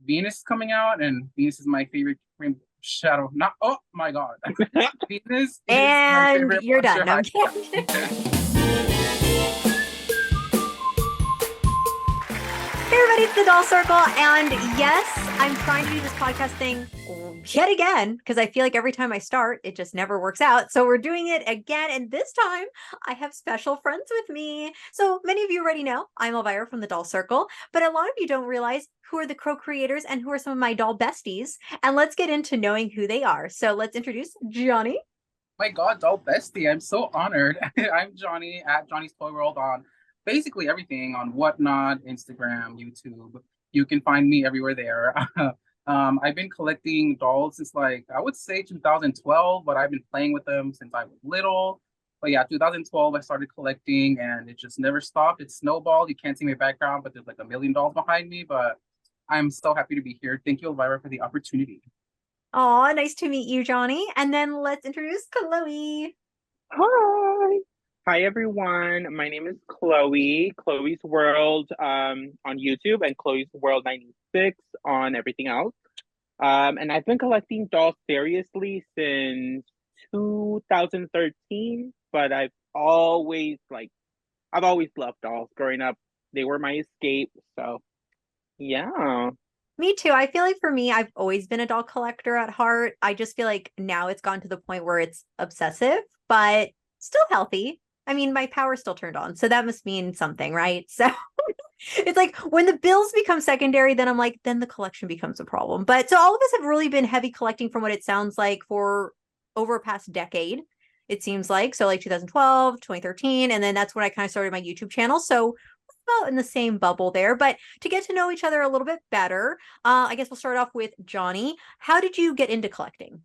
Venus is coming out, and Venus is my favorite shadow. Not oh my god, Venus is my And favorite you're done. Monster No, I'm High. kidding. Hey everybody, it's the Doll Circle, and yes, I'm trying to do this podcast thing yet again because I feel like every time I start, it just never works out. So we're doing it again, and this time I have special friends with me. So many of you already know I'm Elvira from the Doll Circle, but a lot of you don't realize who are the co-creators and who are some of my doll besties. And let's get into knowing who they are. So let's introduce Jonny. My god, doll bestie, I'm so honored. I'm Jonny at Johnny's Toy World on basically everything on Whatnot, Instagram, YouTube. You can find me everywhere there. I've been collecting dolls since like I would say 2012, but I've been playing with them since I was little. But yeah, 2012 I started collecting and it just never stopped. It snowballed. You can't see my background, but there's like a million dolls behind me. But I'm so happy to be here. Thank you, Elvira, for the opportunity. Aw, nice to meet you, Jonny. And then let's introduce Chloe. Hi. Hi everyone. My name is Chloe. Chloe's World on YouTube and Chloe's World 96 on everything else. And I've been collecting dolls seriously since 2013, but I've always loved dolls growing up. They were my escape. So yeah. Me too. I feel like for me, I've always been a doll collector at heart. I just feel like now it's gone to the point where it's obsessive, but still healthy. I mean, my power's still turned on, so that must mean something, right? So it's like when the bills become secondary, then I'm like, then the collection becomes a problem. But so all of us have really been heavy collecting from what it sounds like for over a past decade, it seems like. So like 2012, 2013, and then that's when I kind of started my YouTube channel. So well in the same bubble there, but to get to know each other a little bit better, I guess we'll start off with Jonny. How did you get into collecting?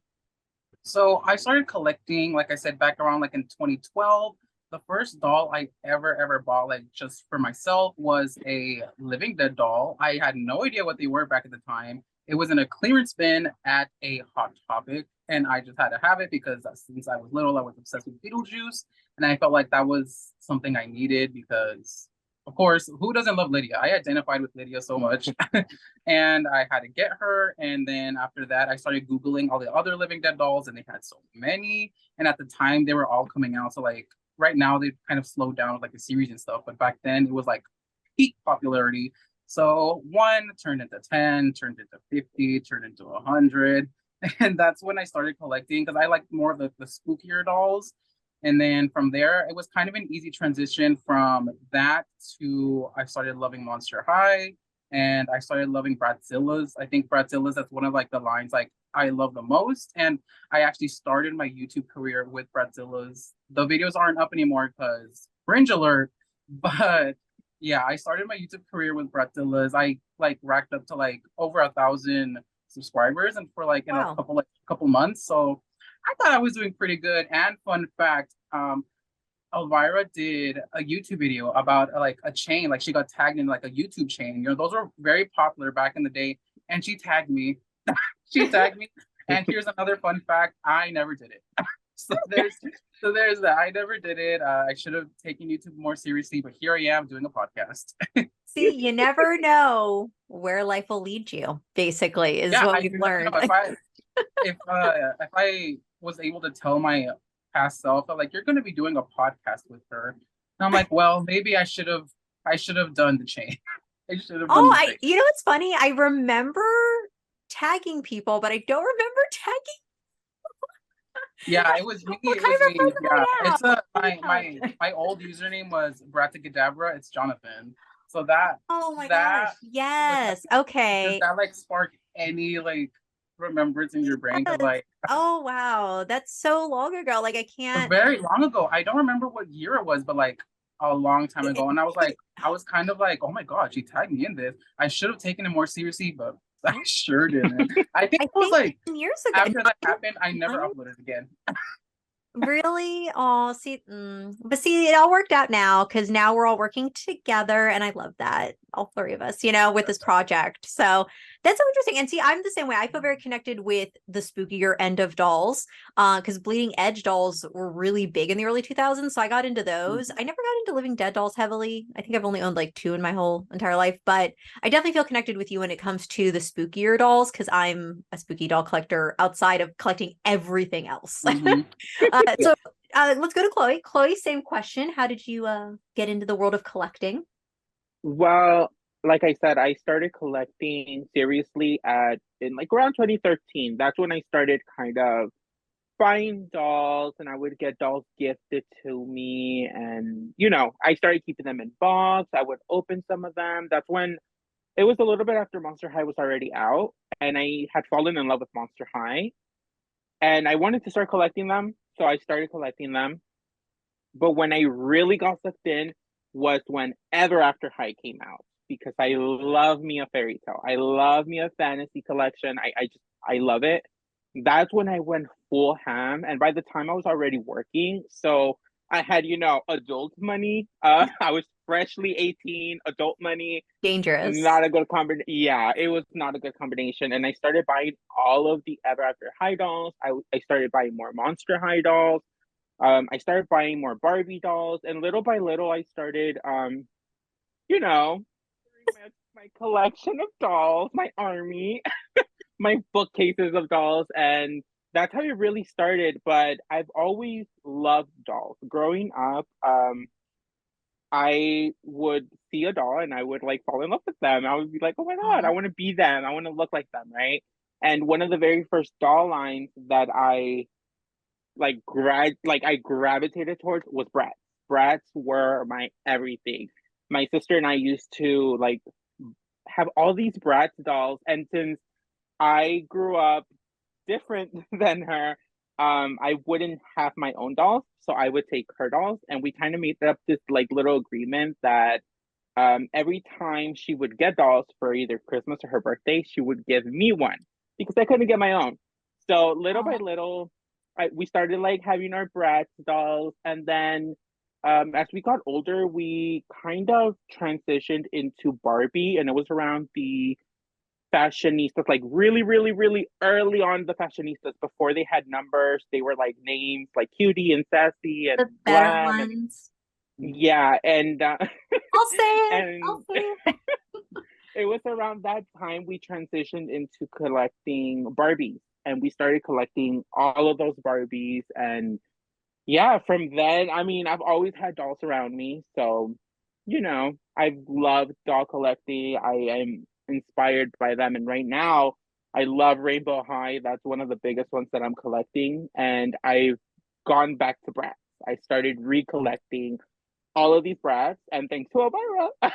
So I started collecting, like I said, back around like in 2012. The first doll I ever bought, like just for myself, was a Living Dead doll. I had no idea what they were back at the time. It was in a clearance bin at a Hot Topic, and I just had to have it because since I was little, I was obsessed with Beetlejuice, and I felt like that was something I needed because, of course, who doesn't love Lydia? I identified with Lydia so much. And I had to get her. And then after that, I started Googling all the other Living Dead dolls, and they had so many. And at the time, they were all coming out. So, like, right now, they've kind of slowed down with like the series and stuff. But back then, it was like peak popularity. So, one turned into 10, turned into 50, turned into 100. And that's when I started collecting because I liked more of the spookier dolls. And then from there, it was kind of an easy transition from that to I started loving Monster High and I started loving Bradzilla's. I think Bradzilla's that's one of like the lines like I love the most. And I actually started my YouTube career with Bradzilla's. The videos aren't up anymore because cringe alert, but yeah, I started my YouTube career with Bradzilla's. I like racked up to like over 1,000 subscribers and for like in a Wow. couple months. So I thought I was doing pretty good. And fun fact, Elvira did a YouTube video about like a chain, like she got tagged in like a YouTube chain. You know, those were very popular back in the day. And she tagged me. She tagged me. And here's another fun fact: I never did it. so there's so there's that. I never did it. I should have taken YouTube more seriously, but here I am doing a podcast. See, you never know where life will lead you, basically, is Yeah, what I we've never know learned. if I was able to tell my past self, I'm like, you're going to be doing a podcast with her. And I'm like, well, maybe I should have done the chain. I should have done Oh, the chain. you know what's funny? I remember tagging people, but I don't remember tagging. Yeah, it was me. What It kind was of me. friends am Yeah, I it's a now? my old username was Braticadabra. It's Jonathan. So that Oh my gosh. that was like, Yes. does Okay. that like spark any like remembrance in your brain? Because Yes. like Oh wow. That's so long ago. Like I can't. very long ago. I don't remember what year it was, but like a long time ago. And I was kind of like, oh my God, she tagged me in this. I should have taken it more seriously, but I sure didn't. I think I it was think like 10 years ago. after that happened, I never uploaded again. Really? Oh, see, but see, it all worked out now because now we're all working together, and I love that. All three of us, with this project. So That's so interesting. And see, I'm the same way. I feel very connected with the spookier end of dolls, because Bleeding Edge dolls were really big in the early 2000s. So I got into those. I never got into Living Dead dolls heavily. I think I've only owned like 2 in my whole entire life, but I definitely feel connected with you when it comes to the spookier dolls, because I'm a spooky doll collector outside of collecting everything else. Mhm. So let's go to Chloe. Chloe, same question. How did you get into the world of collecting? Well, like I said, I started collecting seriously in like around 2013. That's when I started kind of buying dolls, and I would get dolls gifted to me, and I started keeping them in box. I would open some of them. That's when it was a little bit after Monster High was already out, and I had fallen in love with Monster High, and I wanted to start collecting them, so I started collecting them. But when I really got sucked in was when Ever After High came out, because I love me a fairy tale. I love me a fantasy collection. I love it. That's when I went full ham. And by the time I was already working, so I had, adult money. I was freshly 18, adult money, Dangerous. not a good combination. Yeah, it was not a good combination. And I started buying all of the Ever After High dolls. I started buying more Monster High dolls. I started buying more Barbie dolls, and little by little, I started, you know, my collection of dolls, my army, my bookcases of dolls, and that's how it really started. But I've always loved dolls. Growing up, I would see a doll and I would like fall in love with them. I would be like, oh my God, I Aw. want to be them. I want to look like them, right? And one of the very first doll lines that I I gravitated towards was Bratz. Bratz were my everything. My sister and I used to like have all these Bratz dolls, and since I grew up different than her, I wouldn't have my own dolls, so I would take her dolls, and we kind of made up this like little agreement that every time she would get dolls for either Christmas or her birthday, she would give me one because I couldn't get my own. So little by Aw. little, we started like having our Bratz dolls, and then as we got older, we kind of transitioned into Barbie, and it was around the fashionistas, like really, really, really early on the fashionistas before they had numbers. They were like names like Cutie and Sassy and The better Glam, and ones. yeah, and I'll say it. and I'll say it. it was around that time we transitioned into collecting Barbies, and we started collecting all of those Barbies. And yeah, from then, I mean, I've always had dolls around me. So, I've loved doll collecting. I am inspired by them. And right now, I love Rainbow High. That's one of the biggest ones that I'm collecting. And I've gone back to Bratz. I started recollecting all of these brats, and thanks to Elvira,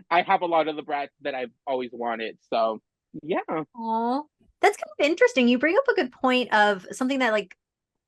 I have a lot of the brats that I've always wanted. So yeah. Aw. That's kind of interesting. You bring up a good point of something that like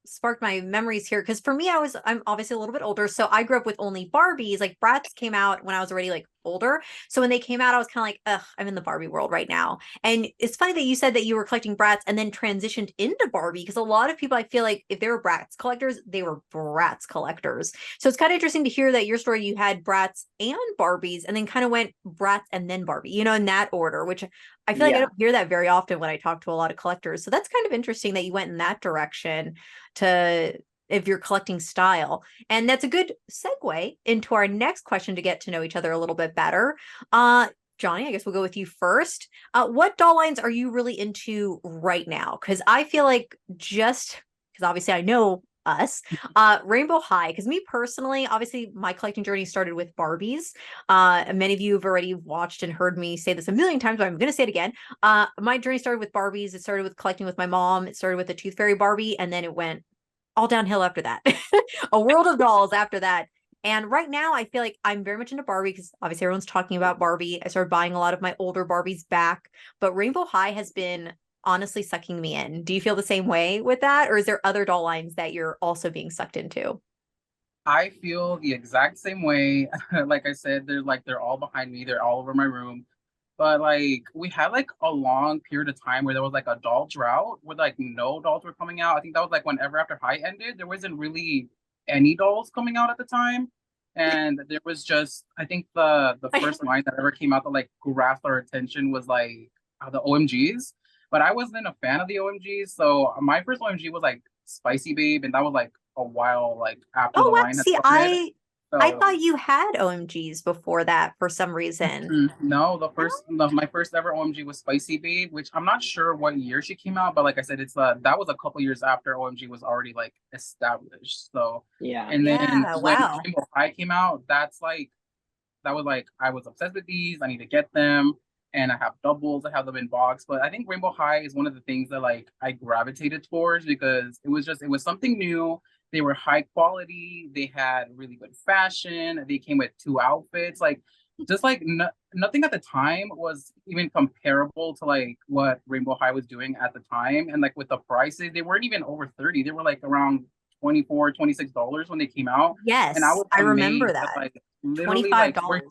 sparked my memories here, because for me I'm obviously a little bit older, so I grew up with only Barbies. Like Bratz came out when I was already like older, so when they came out I was kind of like, ugh, I'm in the Barbie world right now. And it's funny that you said that you were collecting Bratz and then transitioned into Barbie, because a lot of people, I feel like if they were Bratz collectors, they were Bratz collectors. So it's kind of interesting to hear that your story, you had Bratz and Barbies and then kind of went Bratz and then Barbie, in that order, which I feel like I Yeah. don't hear that very often when I talk to a lot of collectors. So that's kind of interesting that you went in that direction to if you're collecting style. And that's a good segue into our next question to get to know each other a little bit better. Jonny, I guess we'll go with you first. What doll lines are you really into right now? Because I feel like because obviously I know us, Rainbow High, because me personally, obviously my collecting journey started with Barbies. And many of you have already watched and heard me say this a million times, but I'm going to say it again. My journey started with Barbies. It started with collecting with my mom. It started with the Tooth Fairy Barbie, and then it went all downhill after that. A world of dolls after that. And right now, I feel like I'm very much into Barbie because obviously everyone's talking about Barbie. I started buying a lot of my older Barbies back, but Rainbow High has been honestly sucking me in. Do you feel the same way with that? Or is there other doll lines that you're also being sucked into? I feel the exact same way. Like I said, they're all behind me. They're all over my room. But like we had like a long period of time where there was like a doll drought where like no dolls were coming out. I think that was like whenever After High ended, there wasn't really any dolls coming out at the time. And there was just I think the first line that ever came out that like grasped our attention was like the OMGs, but I wasn't a fan of the OMGs. So my first OMG was like Spicy Babe, and that was like a while like after Oh the wow. line had See, started. I So thought you had OMGs before that for some reason. no, No? my first ever OMG was Spicy Babe, which I'm not sure what year she came out, but like I said, it's that was a couple years after OMG was already like established. So, Yeah. and then Yeah, when wow. Rainbow High came out, that was like I was obsessed with these. I need to get them, and I have doubles. I have them in box. But I think Rainbow High is one of the things that like I gravitated towards because it was something new. They were high quality. They had really good fashion. They came with two outfits. Like just like nothing at the time was even comparable to like what Rainbow High was doing at the time. And like with the prices, they weren't even over 30. They were like around 24, $26 when they came out. And I Yes, was I remember amazed that that. like literally like $25.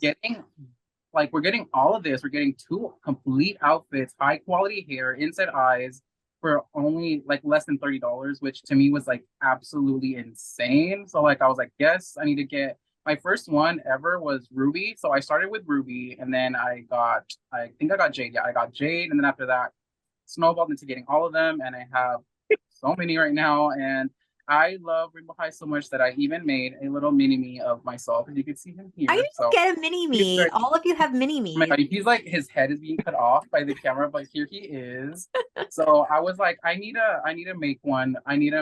we're getting all of this. We're getting two complete outfits, high quality hair, inside eyes for only like less than $30, which to me was like absolutely insane. So like I was like, yes, I need to get my first one ever was Ruby. So I started with Ruby and then I think I got Jade. Yeah, I got Jade. And then after that, snowballed into getting all of them. And I have so many right now. And I love Rainbow High so much that I even made a little mini me of myself, and you can see him I here. didn't So get a mini he's me. very, All of you have mini oh my me's. God, he's like his head is being cut off by the camera, but here he is. So I was like, I need to make one. I need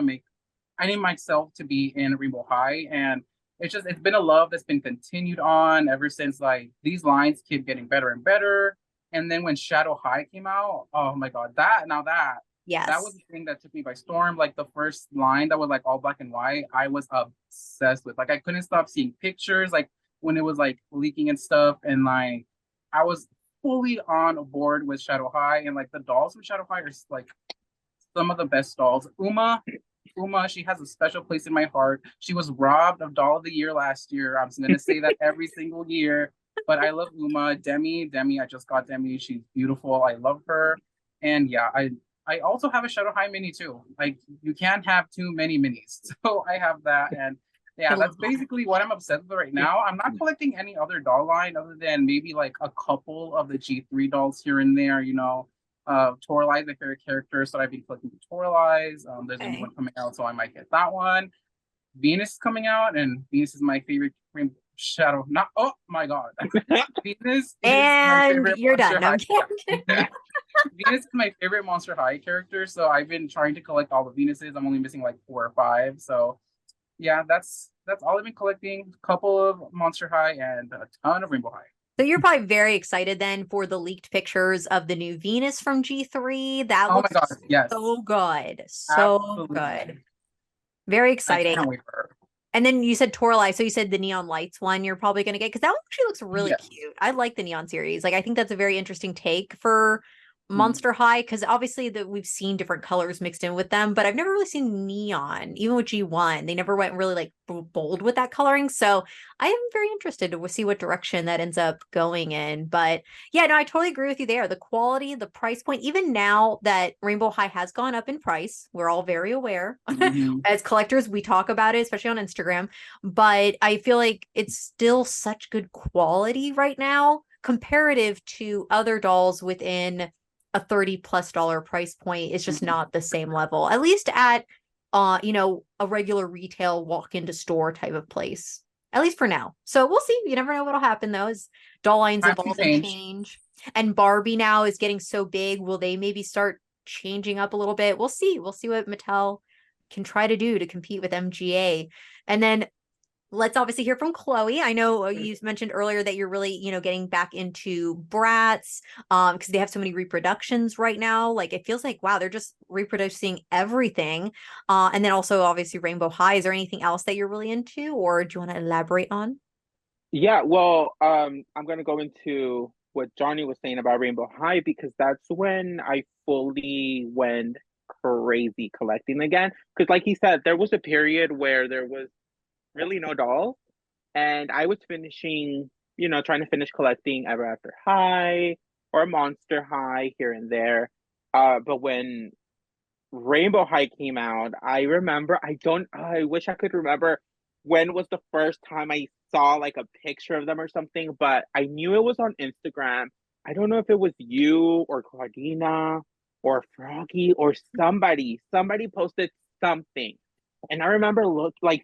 myself to be in Rainbow High, and it's been a love that's been continued on ever since like these lines keep getting better and better. And then when Shadow High came out, oh my God, that was Yes. the thing that took me by storm. Like the first line that was like all black and white, I was obsessed with. Like I couldn't stop seeing pictures, like when it was like leaking and stuff, and like I was fully on board with Shadow High, and like the dolls from Shadow High are like some of the best dolls. Uma, she has a special place in my heart. She was robbed of Doll of the Year last year. I'm just gonna say that every single year. But I love Uma. Demi, I just got Demi. She's beautiful. I love her. And yeah, I also have a Shadow High mini too. Like you can't have too many minis. So I have that, and I yeah, love that's that. basically what I'm obsessed with right now. I'm not collecting any other doll line other than maybe like a couple of the G3 dolls here and there, Toralei is my favorite character, so I've been collecting Toraleis. There's a new Okay. one coming out, so I might get that one. Venus is coming out, and Venus is my favorite shadow. Not oh my god, Venus is my And favorite you're Monster done. No, I'm High. kidding. Venus is my favorite Monster High character, so I've been trying to collect all the Venuses. I'm only missing like 4 or 5, so yeah, that's all I've been collecting. A couple of Monster High and a ton of Rainbow High. So you're probably very excited then for the leaked pictures of the new Venus from G3. That Oh my looks god, yes, so good. So good. absolutely. Very I exciting. can't wait for her. And then you said Toralei. So you said the neon lights one you're probably going to get because that one actually looks really Yes. cute. I like the neon series. Like I think that's a very interesting take for Mm. Monster High because obviously that we've seen different colors mixed in with them, but I've never really seen neon. Even with G1, they never went really like bold with that coloring. So I am very interested to see what direction that ends up going in. But yeah, no, I totally agree with you there. The quality, the price point, even now that Rainbow High has gone up in price, we're all very aware. Mhm. As collectors, we talk about it, especially on Instagram. But I feel like it's still such good quality right now, comparative to other dolls within a $30+ price point. It's just Mhm. not the same level, at least at a regular retail walk into store type of place. At least for now. So we'll see. You never know what'll happen though as doll lines Times can evolve and change. change. And Barbie now is getting so big. Will they maybe start changing up a little bit? We'll see. We'll see what Mattel can try to do to compete with MGA. And then let's obviously hear from Chloe. I know you mentioned earlier that you're really, getting back into Bratz because they have so many reproductions right now. Like it feels like, wow, they're just reproducing everything. And then also obviously Rainbow High. Is there anything else that you're really into or do you want to elaborate on? Yeah, well, I'm gonna go into what Johnny was saying about Rainbow High because that's when I fully went crazy collecting again. Because, like he said, there was a period where there was really no dolls, and I was finishing, trying to finish collecting Ever After High or Monster High here and there. But when Rainbow High came out, I remember, I wish I could remember when was the first time I saw like a picture of them or something, but I knew it was on Instagram I don't know if it was you or Claudina or Froggy or somebody posted something. And I remember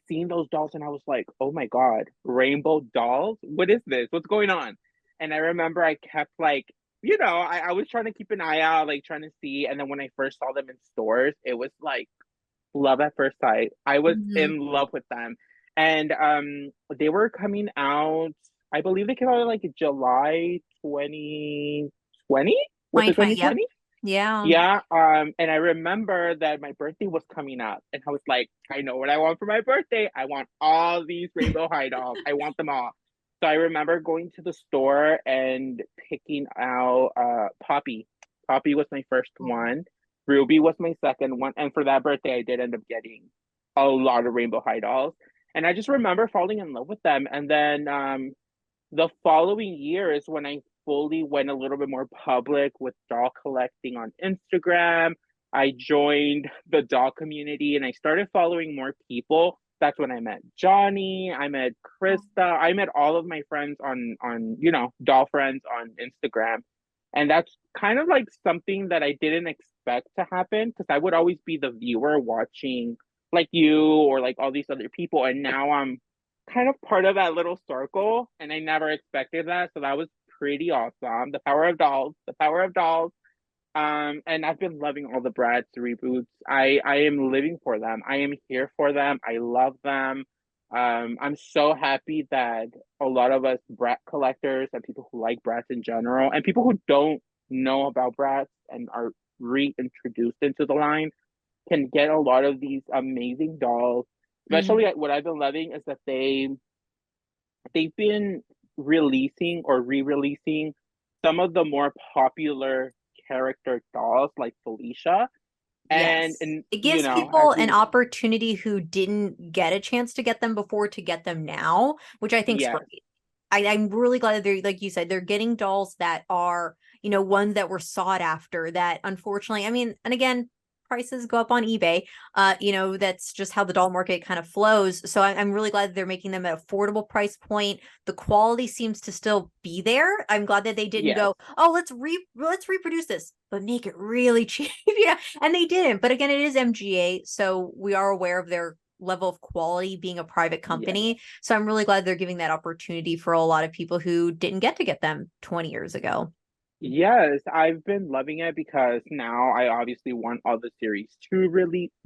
seeing those dolls and I was like, oh my God, rainbow dolls? What is this? What's going on? And I remember I kept I was trying to keep an eye out, like trying to see. And then when I first saw them in stores, it was like love at first sight. I was Mhm. in love with them. And they were coming out, I believe they came out in like July 2020. Was it 2020. Yep. 2020? Yeah. Yeah, and I remember that my birthday was coming up, and I was like, I know what I want for my birthday. I want all these rainbow high dolls. I want them all. So I remember going to the store and picking out Poppy. Poppy was my first one. Ruby was my second one, and for that birthday, I did end up getting a lot of rainbow high dolls. And I just remember falling in love with them. And then the following year is when I fully went a little bit more public with doll collecting on Instagram. I joined the doll community and I started following more people. That's when I met Johnny, I met Krista, I met all of my friends on doll friends on Instagram. And that's kind of like something that I didn't expect to happen because I would always be the viewer watching like you or like all these other people. And now I'm kind of part of that little circle, and I never expected that. So that was pretty awesome. The power of dolls, the power of dolls. And I've been loving all the Bratz reboots. I am living for them. I am here for them. I love them. I'm so happy that a lot of us Brat collectors and people who like Bratz in general, and people who don't know about Bratz and are reintroduced into the line, can get a lot of these amazing dolls. Especially Mhm. what I've been loving is that they've been releasing or re-releasing some of the more popular character dolls like Felicia. And Yes. and It you gives know, as people an we opportunity who didn't get a chance to get them before to get them now, which I think is yes, great. I'm really glad that they're, like you said, they're getting dolls that are, ones that were sought after that unfortunately, I mean, and again, prices go up on eBay. That's just how the doll market kind of flows. So I'm really glad that they're making them at affordable price point. The quality seems to still be there. I'm glad that they didn't yes, go, oh, let's reproduce this, but make it really cheap. And they didn't. But again, it is MGA, so we are aware of their level of quality being a private yes. company. So I'm really glad they're giving that opportunity for a lot of people who didn't get them 20 years ago. Yes, I've been loving it because now I obviously want all the series two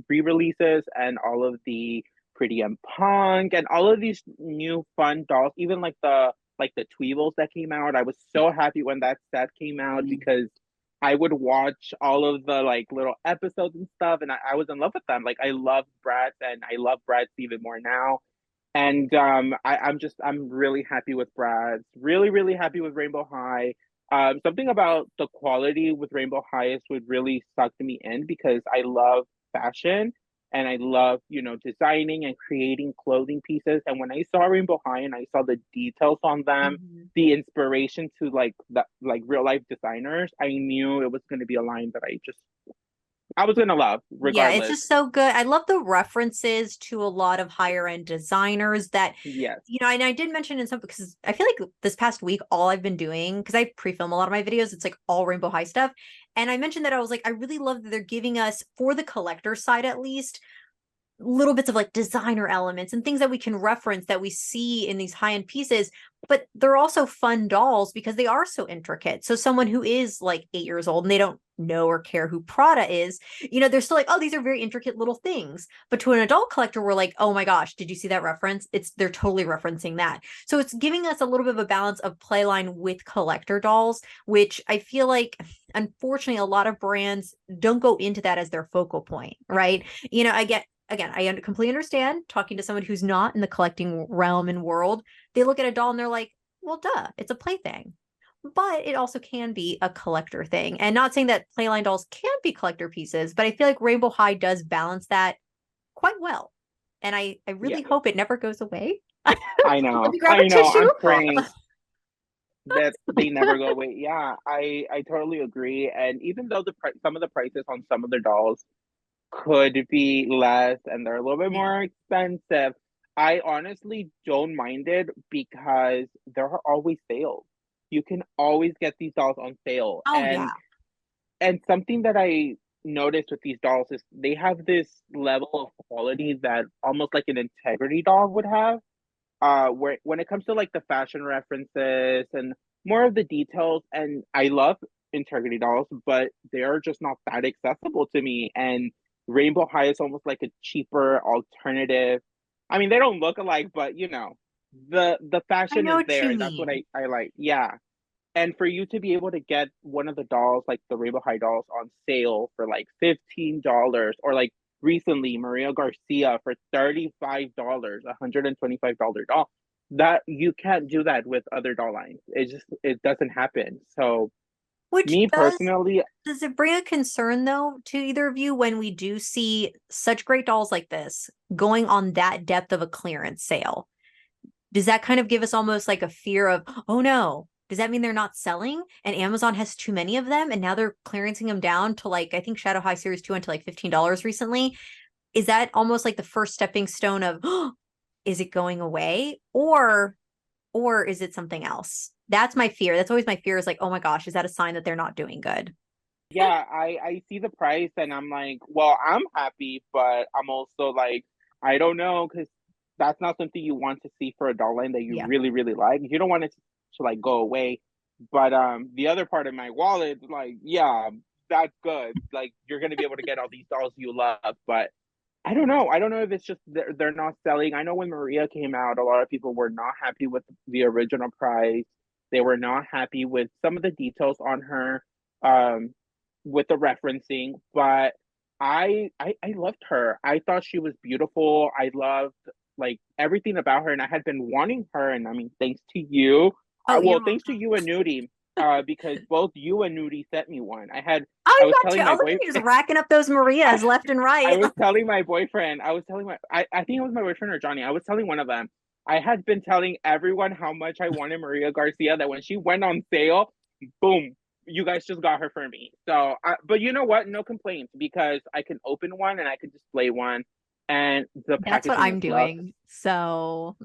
re-releases and all of the Pretty and Punk and all of these new fun dolls, even like the Tweebles that came out. I was so happy when that set came out because I would watch all of the like little episodes and stuff, and I was in love with them. Like I love Bratz, and I love Bratz even more now. And I'm really happy with Bratz. Really, really happy with Rainbow High. Something about the quality with Rainbow Highest would really suck me in because I love fashion and I love, designing and creating clothing pieces. And when I saw Rainbow High and I saw the details on them, Mhm. the inspiration to like real life designers, I knew it was going to be a line that I was going to love Yeah, it's regardless. just so good. I love the references to a lot of higher end designers that, Yes. and I did mention in some because I feel like this past week, all I've been doing, because I pre-film a lot of my videos, it's like all Rainbow High stuff. And I mentioned that I was like, I really love that they're giving us, for the collector side at least, little bits of like designer elements and things that we can reference that we see in these high-end pieces, but they're also fun dolls because they are so intricate. So someone who is like 8 years old and they don't know or care who Prada is, they're still like, oh, these are very intricate little things. But to an adult collector, we're like, oh my gosh, did you see that reference? They're totally referencing that. So it's giving us a little bit of a balance of playline with collector dolls, which I feel like unfortunately a lot of brands don't go into that as their focal point, right? I get, again, I completely understand talking to someone who's not in the collecting realm and world. They look at a doll and they're like, well, duh, it's a plaything. But it also can be a collector thing. And not saying that playline dolls can't be collector pieces, but I feel like Rainbow High does balance that quite well. And I really Yes. hope it never goes away. I Let know. me grab I a know. tissue. I'm praying that they never go away. Yeah, I totally agree. And even though some of the prices on some of the dolls could be less and they're a little bit Yeah. more expensive, I honestly don't mind it because there are always sales. you can always get these dolls on sale. Oh yeah. And something that I noticed with these dolls is they have this level of quality that almost like an integrity doll would have. Where when it comes to like the fashion references and more of the details, and I love integrity dolls, but they are just not that accessible to me. And Rainbow High is almost like a cheaper alternative. I mean, they don't look alike, but you know, the I fashion know is what there, you and that's what mean. I like. Yeah. And for you to be able to get one of the dolls, like the Rainbow High dolls, on sale for like $15, or like recently Maria Garcia for $35, $125 doll, that you can't do that with other doll lines. It doesn't happen. So Which me personally, does it bring a concern though to either of you when we do see such great dolls like this going on that depth of a clearance sale? Does that kind of give us almost like a fear of, oh no, does that mean they're not selling and Amazon has too many of them and now they're clearancing them down to like, I think Shadow High Series 2 went to like $15 recently? Is that almost like the first stepping stone of, oh, is it going away? Or is it something else? That's my fear. That's always my fear, is like, oh my gosh, is that a sign that they're not doing good? yeah, I see the price and I'm like, well, I'm happy, but I'm also like, I don't know, because that's not something you want to see for a doll line that you Yeah. really, really like. You don't want it to like go away. But the other part of my wallet, like, yeah, that's good. Like you're gonna be able to get all these dolls you love, but I don't know. I don't know if it's just they're not selling. I know when Maria came out, a lot of people were not happy with the original price. They were not happy with some of the details on her, um, with the referencing. But I loved her. I thought she was beautiful. I loved like everything about her, and I had been wanting her. And I mean, thanks to you, Oh, you're well, thanks to welcome. you and Nudie, because both you and Nudie sent me one. Oh, I you was got telling to. Oh, my look at you boyfriend. just racking up those Marias left and I right. was telling my boyfriend, I think it was my boyfriend or Johnny. I was telling one of them, I had been telling everyone how much I wanted Maria Garcia, that when she went on sale, boom, you guys just got her for me. So, but you know what? No complaints, because I can open one and I can display one, and the That's what packaging is I'm love. doing. So,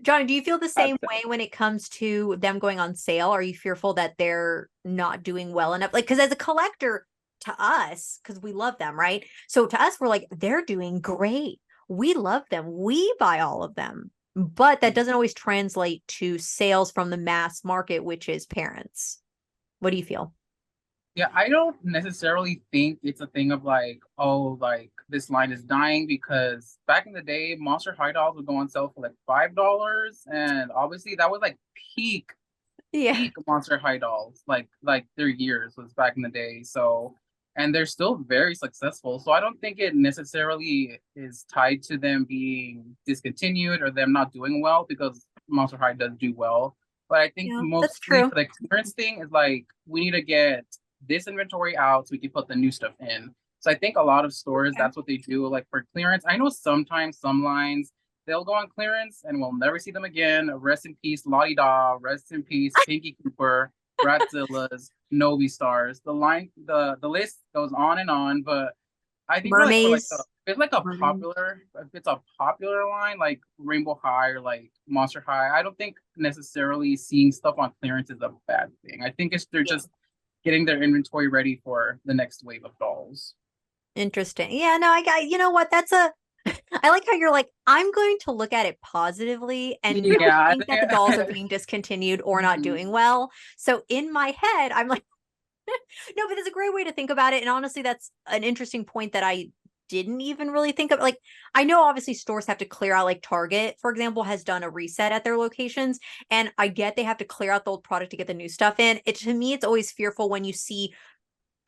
Johnny, do you feel the That's same way when it comes to them going on sale? Are you fearful that they're not doing well enough? Like, because as a collector, to us, because we love them, right? So to us, we're like, they're doing great. We love them. We buy all of them. But that doesn't always translate to sales from the mass market, which is parents. What do you feel? Yeah, I don't necessarily think it's a thing of like, oh, like this line is dying, because back in the day, Monster High dolls would go on sale for like $5, and obviously that was like peak Yeah. peak Monster High dolls, like their years was back in the day. So, and they're still very successful. So I don't think it necessarily is tied to them being discontinued or them not doing well, because Monster High does do well. But I think Yeah, that's mostly true. for the clearance thing is like we need to get this inventory out so we can put the new stuff in. So I think a lot of stores, Okay. that's what they do. Like for clearance, I know sometimes some lines they'll go on clearance and we'll never see them again. Rest in peace, Lottie Da. Rest in peace, Pinky Cooper, Bratzillas, Novi Stars. The list goes on and on. But I think for like Mermaids. the if it's like a Mermaid. popular if it's a popular line like Rainbow High or like Monster High, I don't think necessarily seeing stuff on clearance is a bad thing. I think it's they're Yeah. just getting their inventory ready for the next wave of dolls. Interesting. Yeah, no, I got, you know what? That's a, I like how you're like, I'm going to look at it positively and not Yeah. think that the dolls are being discontinued or not doing well. So in my head, I'm like, no, but it's a great way to think about it. And honestly, that's an interesting point that I didn't even really think of. Like, I know obviously stores have to clear out, like Target, for example, has done a reset at their locations. And I get they have to clear out the old product to get the new stuff in. It to me, it's always fearful when you see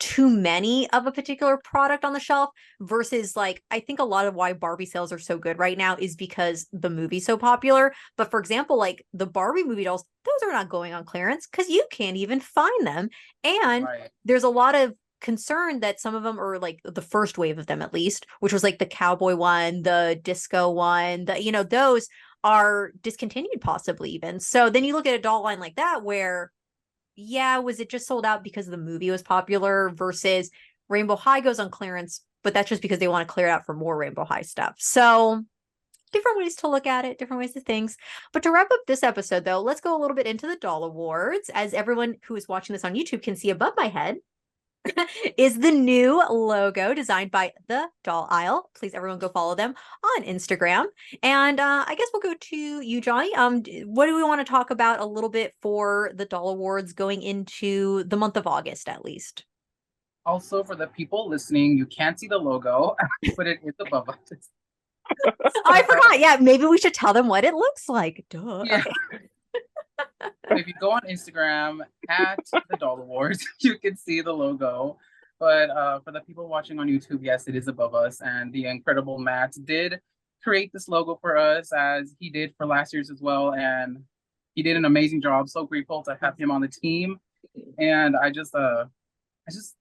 too many of a particular product on the shelf versus like I think a lot of why Barbie sales are so good right now is because the movie's so popular. But for example, like the Barbie movie dolls, those are not going on clearance because you can't even find them. And Right. there's a lot of concern that some of them are like the first wave of them at least, which was like the cowboy one, the disco one, those are discontinued possibly even. So then you look at a doll line like that where yeah, was it just sold out because the movie was popular versus Rainbow High goes on clearance, but that's just because they want to clear it out for more Rainbow High stuff. So different ways to look at it, different ways to things. But to wrap up this episode, though, let's go a little bit into the doll awards. As everyone who is watching this on YouTube can see above my head, is the new logo designed by The Doll Aisle. Please, everyone, go follow them on Instagram. And I guess we'll go to you, Jonny. What do we want to talk about a little bit for the Doll Awards going into the month of August, at least? Also, for the people listening, you can't see the logo, but it is above us. Oh, I forgot. Yeah, maybe we should tell them what it looks like. Duh. Yeah. Okay. If you go on Instagram at the Doll Awards, you can see the logo. But for the people watching on YouTube, yes, it is above us. And the incredible Matt did create this logo for us, as he did for last year's as well. And he did an amazing job. So grateful to have him on the team. And I just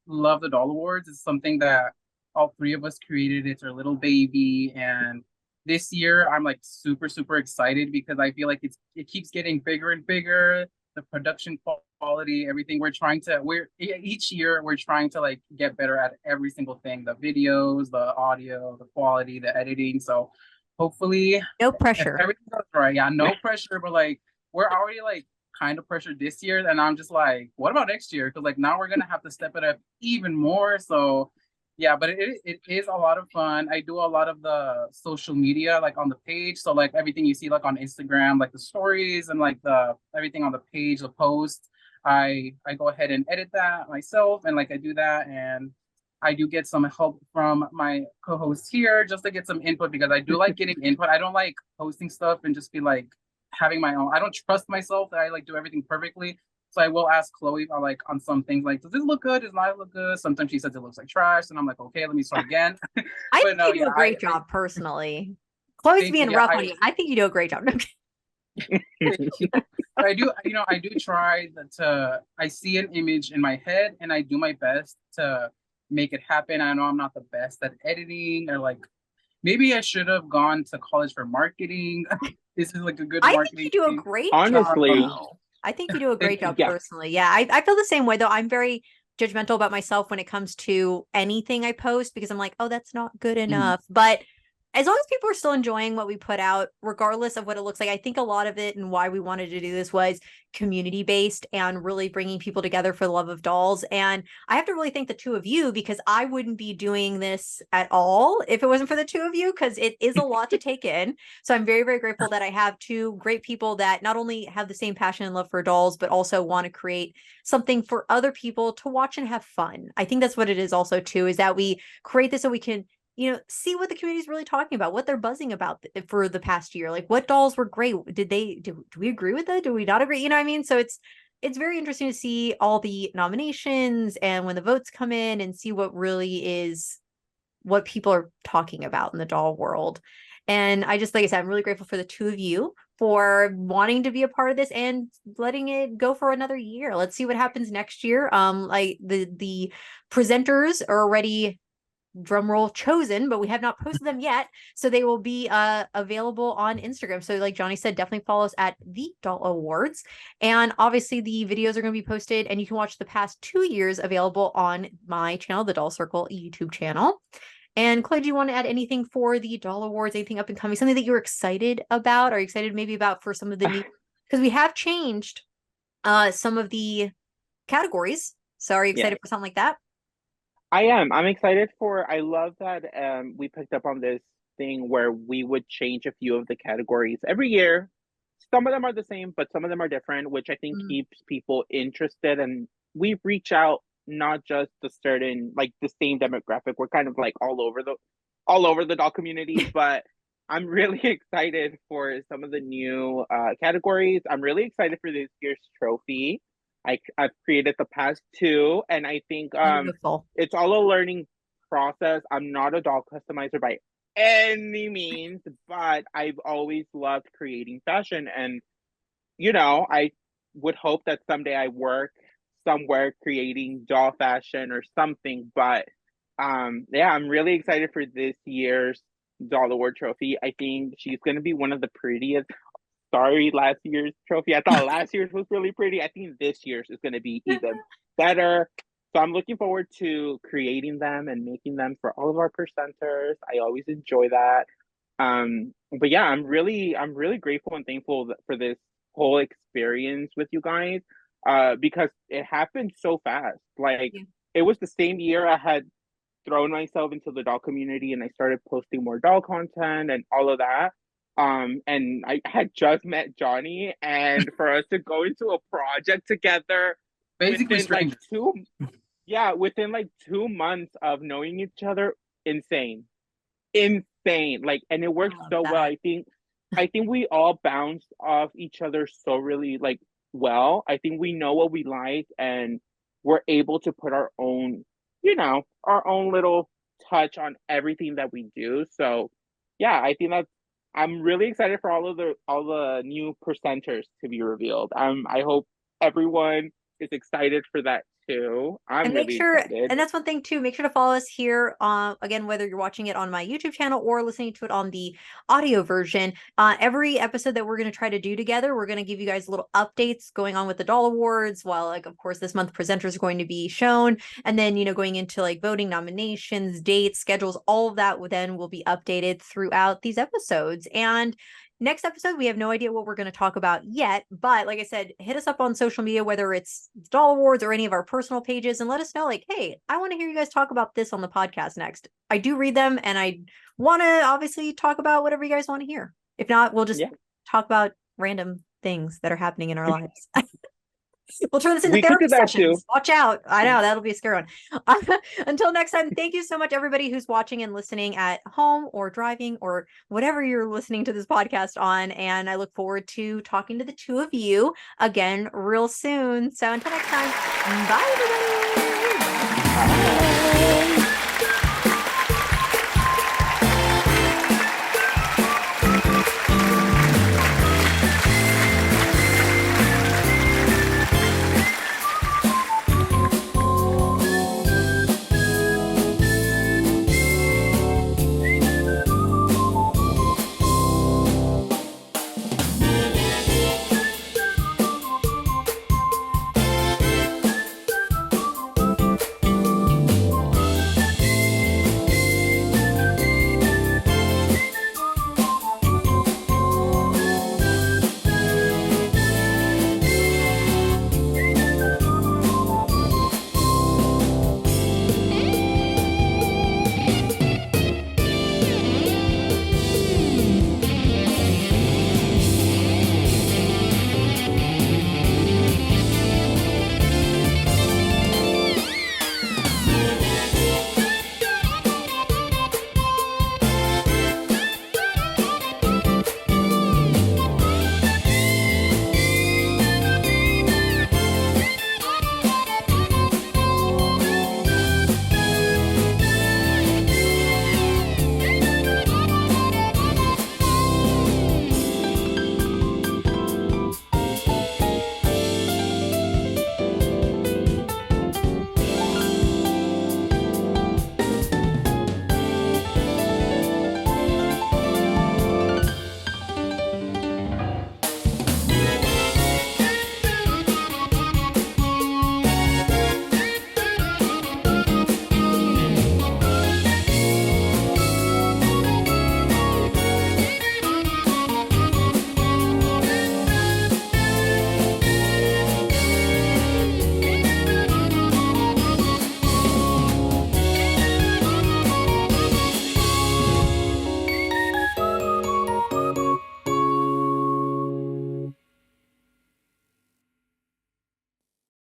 love the Doll Awards. It's something that all three of us created. It's our little baby, and this year I'm like super excited because I feel like it keeps getting bigger and bigger. The production quality, everything each year we're trying to like get better at every single thing, the videos, the audio, the quality, the editing. So hopefully No pressure. everything goes right. Yeah, no pressure, but like we're already like kind of pressured this year, and I'm just like, what about next year? Because like now we're gonna have to step it up even more. So yeah, but it is a lot of fun. I do a lot of the social media like on the page. So like everything you see like on Instagram, like the stories and like the everything on the page, the posts, I go ahead and edit that myself, and like I do that, and I do get some help from my co-host here just to get some input, because I do like getting input. I don't like posting stuff and just be like having my own. I don't trust myself that I like do everything perfectly. So I will ask Chloe like on some things like, does this look good? Does not look good? Sometimes she says it looks like trash, and I'm like, okay, let me start again. I But think no, you do yeah, a great job personally. Chloe's being rough on you. I think you do a great job. I do, I do try I see an image in my head and I do my best to make it happen. I know I'm not the best at editing, or like maybe I should have gone to college for marketing. This is like a good marketing. I think you do a great Honestly, job. Though. I think you do a great job yeah. personally. Yeah, I feel the same way though. I'm very judgmental about myself when it comes to anything I post, because I'm like, oh, that's not good enough. But as long as people are still enjoying what we put out, regardless of what it looks like, I think a lot of it and why we wanted to do this was community based and really bringing people together for the love of dolls. And I have to really thank the two of you, because I wouldn't be doing this at all if it wasn't for the two of you, because it is a lot to take in. So I'm very grateful that I have two great people that not only have the same passion and love for dolls, but also want to create something for other people to watch and have fun. I think that's what it is also too, is that we create this so we can see what the community is really talking about, what they're buzzing about for the past year. Like, what dolls were great? Do we agree with it? Do we not agree? You know what I mean? So it's very interesting to see all the nominations and when the votes come in and see what really is what people are talking about in the doll world. And I just, like I said, I'm really grateful for the two of you for wanting to be a part of this and letting it go for another year. Let's see what happens next year. Like the presenters are already, drum roll, chosen, but we have not posted them yet, so they will be available on Instagram. So like Jonny said, definitely follow us at the Doll Awards, and obviously the videos are going to be posted and you can watch the past 2 years available on my channel, the Doll Circle YouTube channel. And Chloe, do you want to add anything for the Doll Awards, anything up and coming, something that you're excited about? Are you excited maybe about for some of the new, because we have changed some of the categories, so are you excited for something like that? I am. I'm excited I love that we picked up on this thing where we would change a few of the categories every year. Some of them are the same, but some of them are different, which I think keeps people interested. And we reach out not just the certain, like the same demographic. We're kind of like all over the doll community, but I'm really excited for some of the new categories. I'm really excited for this year's trophy. I've created the past two, and I think it's all a learning process. I'm not a doll customizer by any means, but I've always loved creating fashion, and I would hope that someday I work somewhere creating doll fashion or something. But yeah, I'm really excited for this year's Doll Award trophy. I think she's going to be one of the prettiest. Sorry, last year's trophy. I thought last year's was really pretty. I think this year's is going to be even better. So I'm looking forward to creating them and making them for all of our presenters. I always enjoy that. But yeah, I'm really grateful and thankful for this whole experience with you guys. Because it happened so fast. Like Yeah. it was the same year I had thrown myself into the doll community and I started posting more doll content and all of that. And I had just met Jonny, and for us to go into a project together Basically within like strangers. within like 2 months of knowing each other, insane, insane. Like, and it I worked love so well. that. I think we all bounced off each other so really like well. I think we know what we like, and we're able to put our own, our own little touch on everything that we do. So yeah, I think that's I'm really excited for all the new presenters to be revealed. I hope everyone is excited for that too. I'm And make really sure, excited. and that's one thing too, make sure to follow us here. Again, whether you're watching it on my YouTube channel or listening to it on the audio version, every episode that we're going to try to do together, we're going to give you guys little updates going on with the Doll Awards. While, like, of course, this month presenters are going to be shown, and then going into like voting, nominations, dates, schedules, all of that then will be updated throughout these episodes. And next episode, we have no idea what we're going to talk about yet, but like I said, hit us up on social media, whether it's Doll Awards or any of our personal pages, and let us know, like, hey, I want to hear you guys talk about this on the podcast next. I do read them, and I want to obviously talk about whatever you guys want to hear. If not, we'll just Yeah, talk about random things that are happening in our lives. We'll turn this into we could therapy do that too. sessions. Watch out. I know that'll be a scary one. Until next time, thank you so much, everybody who's watching and listening at home or driving or whatever you're listening to this podcast on. And I look forward to talking to the two of you again real soon. So until next time, bye, everybody. Bye.